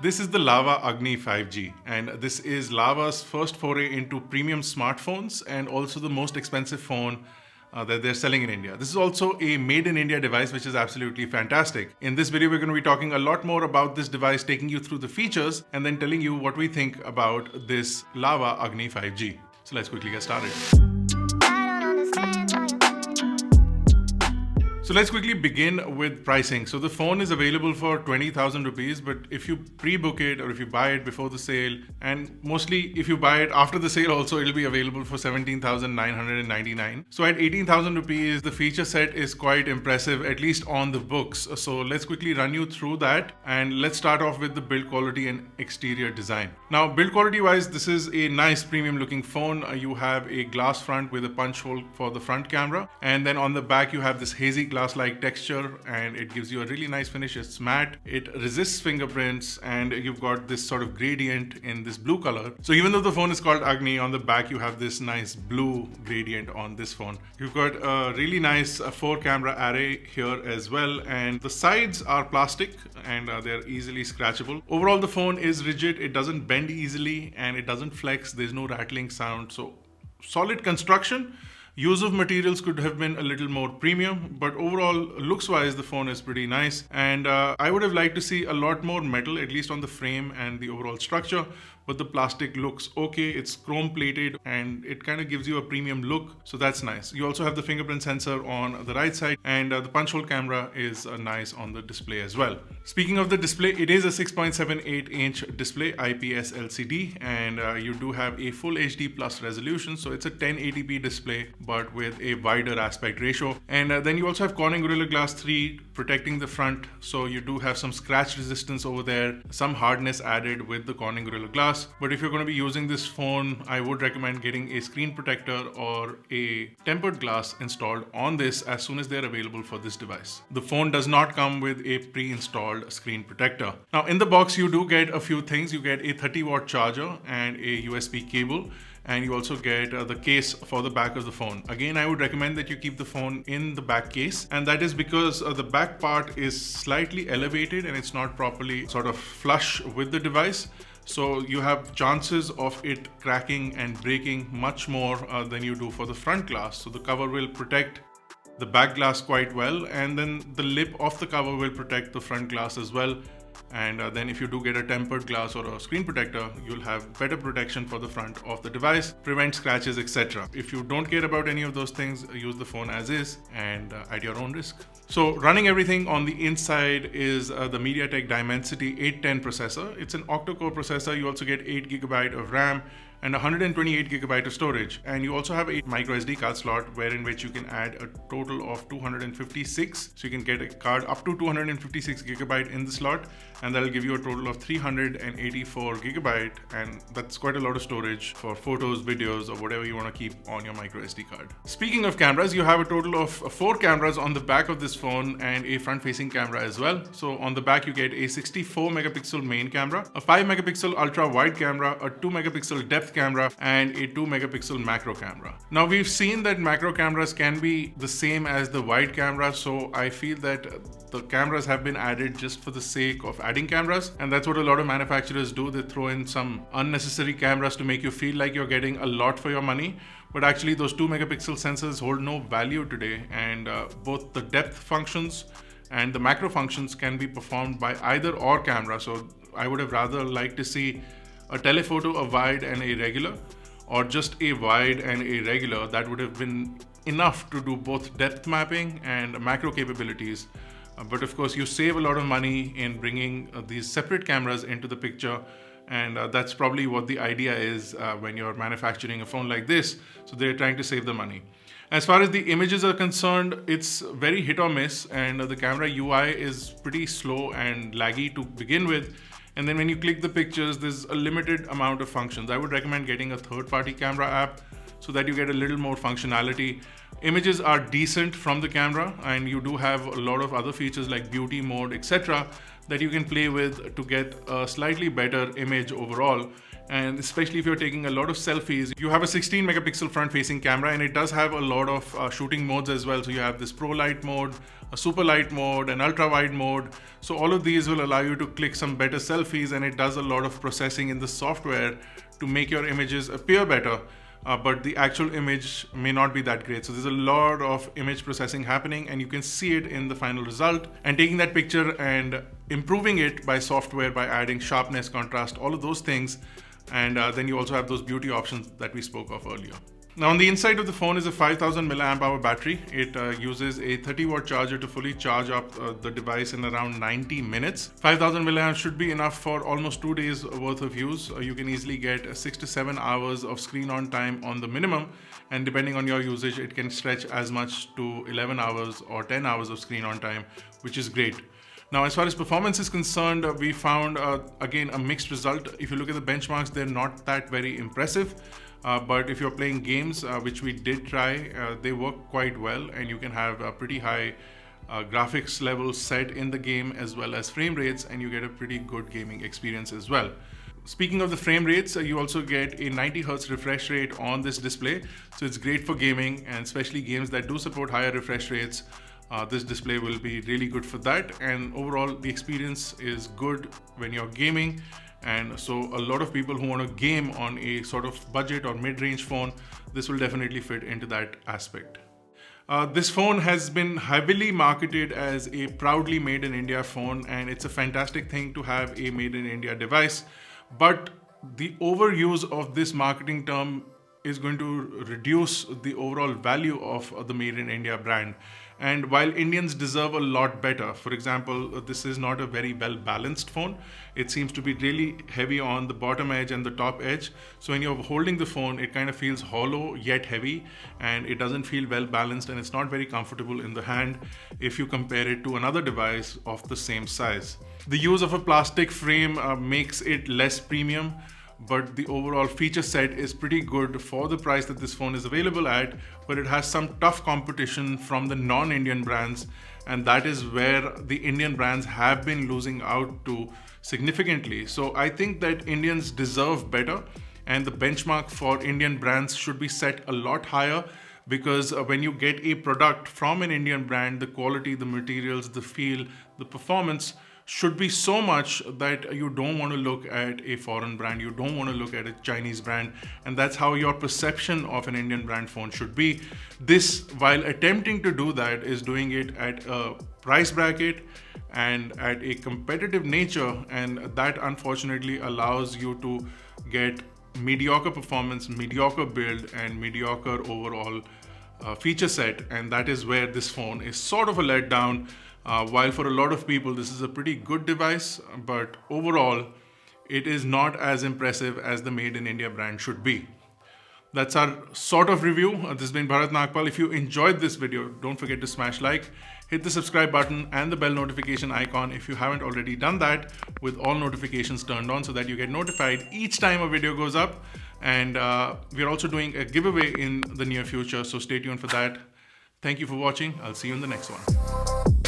This is the Lava Agni 5G, and this is Lava's first foray into premium smartphones and also the most expensive phone that they're selling in India. This is also a made in India device, which is absolutely fantastic. In this video, we're going to be talking a lot more about this device, taking you through the features and then telling you what we think about this Lava Agni 5G. So let's quickly get started. So let's quickly begin with pricing. So the phone is available for 20,000 rupees, but if you pre-book it or if you buy it before the sale, and mostly if you buy it after the sale also, it'll be available for 17,999. So at 18,000 rupees, the feature set is quite impressive, at least on the books. So let's quickly run you through that, and let's start off with the build quality and exterior design. Now, build quality wise, this is a nice premium looking phone. You have a glass front with a punch hole for the front camera, and then on the back you have this hazy glass-like texture, and it gives you a really nice finish. It's matte, it resists fingerprints, and you've got this sort of gradient in this blue color. So even though the phone is called Agni, on the back you have this nice blue gradient on this phone. You've got a really nice 4-camera array here as well, and the sides are plastic and they're easily scratchable. Overall, the phone is rigid, it doesn't bend easily and it doesn't flex. There's no rattling sound, so solid construction. Use of materials could have been a little more premium, but overall, looks-wise, the phone is pretty nice. And I would have liked to see a lot more metal, at least on the frame and the overall structure, but the plastic looks okay. It's chrome-plated and it kind of gives you a premium look, so that's nice. You also have the fingerprint sensor on the right side, and the punch hole camera is nice on the display as well. Speaking of the display, it is a 6.78-inch display, IPS LCD, and you do have a full HD plus resolution, so it's a 1080p display, but with a wider aspect ratio. And then you also have Corning Gorilla Glass 3 protecting the front, so you do have some scratch resistance over there, some hardness added with the Corning Gorilla Glass. But if you're going to be using this phone, I would recommend getting a screen protector or a tempered glass installed on this as soon as they're available for this device. The phone does not come with a pre-installed screen protector. Now in the box you do get a few things. You get a 30-watt charger and a USB cable, and you also get the case for the back of the phone. Again, I would recommend that you keep the phone in the back case, and that is because the back part is slightly elevated and it's not properly sort of flush with the device. So you have chances of it cracking and breaking much more than you do for the front glass. So the cover will protect the back glass quite well, and then the lip of the cover will protect the front glass as well. And then if you do get a tempered glass or a screen protector, you'll have better protection for the front of the device, prevent scratches, etc. If you don't care about any of those things, use the phone as is and at your own risk. So running everything on the inside is the MediaTek Dimensity 810 processor. It's an octa-core processor. You also get 8GB of RAM and 128GB of storage, and you also have a micro SD card slot wherein which you can add a total of 256, so you can get a card up to 256GB in the slot, and that'll give you a total of 384GB, and that's quite a lot of storage for photos, videos, or whatever you want to keep on your micro SD card. Speaking of cameras, you have a total of 4 cameras on the back of this phone and a front-facing camera as well. So on the back you get a 64-megapixel main camera, a 5-megapixel ultra-wide camera, a 2-megapixel depth camera, and a 2-megapixel macro camera. Now we've seen that macro cameras can be the same as the wide camera, so I feel that the cameras have been added just for the sake of adding cameras, and that's what a lot of manufacturers do. They throw in some unnecessary cameras to make you feel like you're getting a lot for your money, but actually those 2-megapixel sensors hold no value today, and both the depth functions and the macro functions can be performed by either or camera. So I would have rather liked to see a telephoto, a wide and a regular, or just a wide and a regular. That would have been enough to do both depth mapping and macro capabilities. But of course you save a lot of money in bringing these separate cameras into the picture, and that's probably what the idea is when you're manufacturing a phone like this. So they're trying to save the money. As far as the images are concerned, it's very hit or miss, and the camera UI is pretty slow and laggy to begin with. And then when you click the pictures, there's a limited amount of functions. I would recommend getting a third-party camera app so that you get a little more functionality. Images are decent from the camera, and you do have a lot of other features like beauty mode, etc. that you can play with to get a slightly better image overall. And especially if you're taking a lot of selfies, you have a 16 megapixel front facing camera, and it does have a lot of shooting modes as well. So you have this pro light mode, a super light mode, an ultra wide mode. So all of these will allow you to click some better selfies, and it does a lot of processing in the software to make your images appear better. But the actual image may not be that great. So there's a lot of image processing happening, and you can see it in the final result. And taking that picture and improving it by software, by adding sharpness, contrast, all of those things. And then you also have those beauty options that we spoke of earlier. Now on the inside of the phone is a 5000 milliamp hour battery. It uses a 30-watt charger to fully charge up the device in around 90 minutes. 5000 milliamps should be enough for almost 2 days worth of use. You can easily get 6 to 7 hours of screen on time on the minimum, and depending on your usage, it can stretch as much to 11 hours or 10 hours of screen on time, which is great. Now, as far as performance is concerned, we found, again, a mixed result. If you look at the benchmarks, they're not that very impressive. But if you're playing games, which we did try, they work quite well, and you can have a pretty high graphics level set in the game as well as frame rates, and you get a pretty good gaming experience as well. Speaking of the frame rates, you also get a 90 Hz refresh rate on this display. So it's great for gaming, and especially games that do support higher refresh rates. This display will be really good for that, and overall the experience is good when you're gaming. And so a lot of people who want to game on a sort of budget or mid-range phone, this will definitely fit into that aspect. This phone has been heavily marketed as a proudly made in India phone, and it's a fantastic thing to have a made in India device. But the overuse of this marketing term is going to reduce the overall value of the made in India brand. And while Indians deserve a lot better, for example, this is not a very well balanced phone. It seems to be really heavy on the bottom edge and the top edge. So when you're holding the phone, it kind of feels hollow yet heavy, and it doesn't feel well balanced, and it's not very comfortable in the hand if you compare it to another device of the same size. The use of a plastic frame makes it less premium, but the overall feature set is pretty good for the price that this phone is available at. But it has some tough competition from the non-Indian brands, and that is where the Indian brands have been losing out to significantly. So I think that Indians deserve better, and the benchmark for Indian brands should be set a lot higher, because when you get a product from an Indian brand, the quality, the materials, the feel, the performance should be so much that you don't want to look at a foreign brand, you don't want to look at a Chinese brand, and that's how your perception of an Indian brand phone should be. This, while attempting to do that, is doing it at a price bracket and at a competitive nature, and that unfortunately allows you to get mediocre performance, mediocre build, and mediocre overall feature set, and that is where this phone is sort of a letdown. While for a lot of people this is a pretty good device, but overall it is not as impressive as the made in India brand should be. That's our sort of review. This has been Bharat Nagpal. If you enjoyed this video, don't forget to smash like, hit the subscribe button and the bell notification icon if you haven't already done that, with all notifications turned on so that you get notified each time a video goes up. And we're also doing a giveaway in the near future, so stay tuned for that. Thank you for watching. I'll see you in the next one.